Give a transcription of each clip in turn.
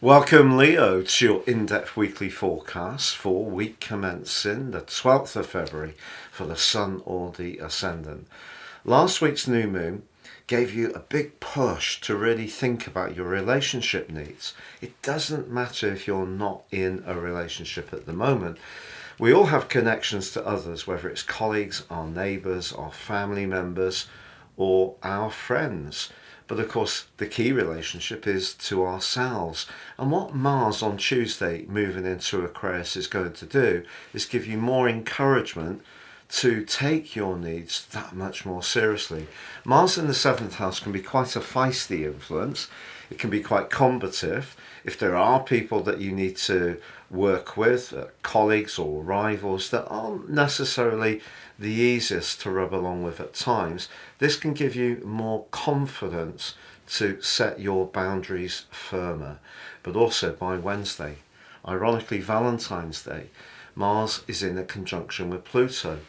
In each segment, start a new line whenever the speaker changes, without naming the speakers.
Welcome, Leo, to your in-depth weekly forecast for week commencing the 12th of February for the Sun or the Ascendant. Last week's new moon gave you a big push to really think about your relationship needs. It doesn't matter if you're not in a relationship at the moment. We all have connections to others, whether it's colleagues, our neighbours, our family members, or our friends. But of course, the key relationship is to ourselves. And what Mars on Tuesday moving into Aquarius is going to do is give you more encouragement to take your needs that much more seriously. Mars in the 7th house can be quite a feisty influence. It can be quite combative. If there are people that you need to work with, colleagues or rivals that aren't necessarily the easiest to rub along with at times, this can give you more confidence to set your boundaries firmer. But also by Wednesday, ironically Valentine's Day, Mars is in a conjunction with Pluto.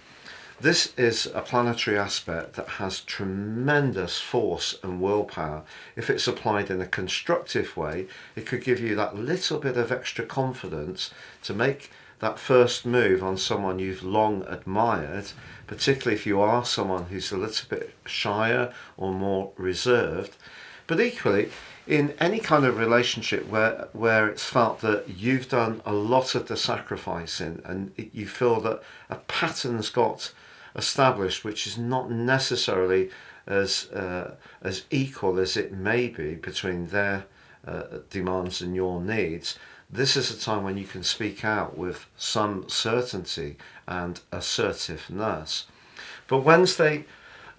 This is a planetary aspect that has tremendous force and willpower. If it's applied in a constructive way, it could give you that little bit of extra confidence to make that first move on someone you've long admired, particularly if you are someone who's a little bit shyer or more reserved. But equally, in any kind of relationship where it's felt that you've done a lot of the sacrificing and you feel that a pattern's got established which is not necessarily as equal as it may be between their demands and your needs, this is a time when you can speak out with some certainty and assertiveness. But Wednesday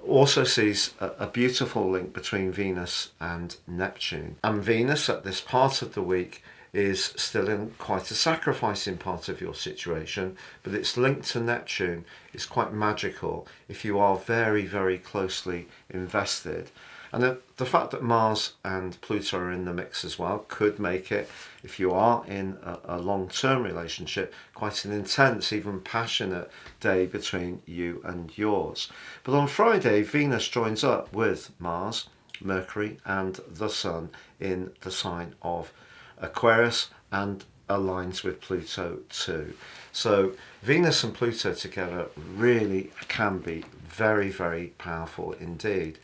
also sees a beautiful link between Venus and Neptune. And Venus at this part of the week is still in quite a sacrificing part of your situation, but it's linked to Neptune. It's quite magical if you are very, very closely invested. And the fact that Mars and Pluto are in the mix as well could make it, if you are in a long-term relationship, quite an intense, even passionate day between you and yours. But on Friday, Venus joins up with Mars, Mercury and the Sun in the sign of Aquarius and aligns with Pluto too. So Venus and Pluto together really can be very, very powerful indeed.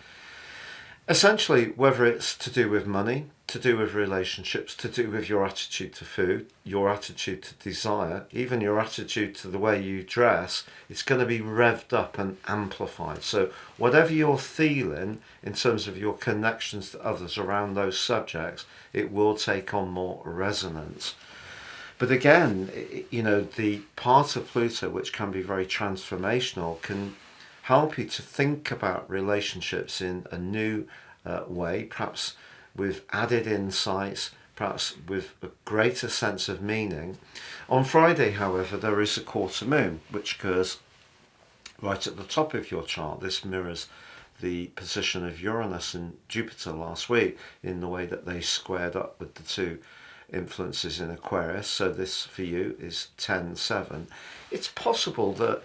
Essentially, whether it's to do with money, to do with relationships, to do with your attitude to food, your attitude to desire, even your attitude to the way you dress, it's going to be revved up and amplified. So whatever you're feeling in terms of your connections to others around those subjects, it will take on more resonance. But again, the part of Pluto which can be very transformational can help you to think about relationships in a new way, perhaps with added insights, perhaps with a greater sense of meaning. On Friday, however, there is a quarter moon, which occurs right at the top of your chart. This mirrors the position of Uranus and Jupiter last week in the way that they squared up with the two influences in Aquarius. So this for you is 10-7. It's possible that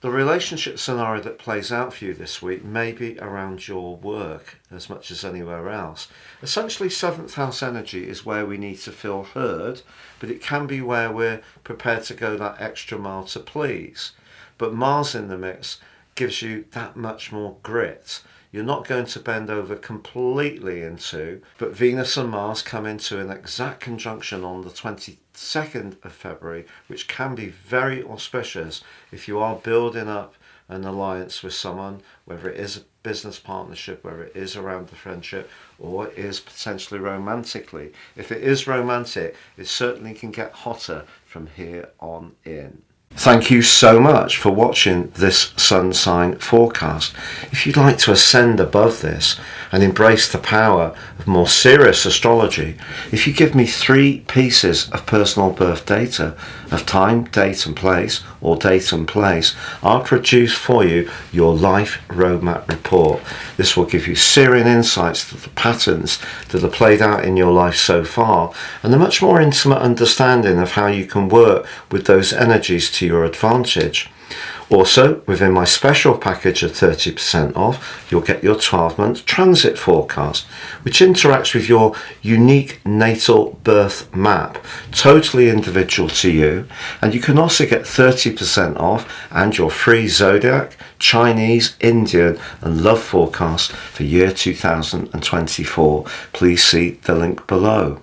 the relationship scenario that plays out for you this week may be around your work as much as anywhere else. Essentially, 7th house energy is where we need to feel heard, but it can be where we're prepared to go that extra mile to please. But Mars in the mix gives you that much more grit. You're not going to bend over completely into, but Venus and Mars come into an exact conjunction on the 22nd of February, which can be very auspicious if you are building up an alliance with someone, whether it is a business partnership, whether it is around the friendship, or it is potentially romantically. If it is romantic, it certainly can get hotter from here on in. Thank you so much for watching this sun sign forecast. If you'd like to ascend above this and embrace the power of more serious astrology, if you give me 3 pieces of personal birth data of time, date and place, or date and place, I'll produce for you your life roadmap report. This will give you searing insights to the patterns that are played out in your life so far and a much more intimate understanding of how you can work with those energies to your advantage. Also, within my special package of 30% off, you'll get your 12-month transit forecast, which interacts with your unique natal birth map, totally individual to you. And you can also get 30% off and your free zodiac, Chinese, Indian and love forecast for year 2024. Please see the link below.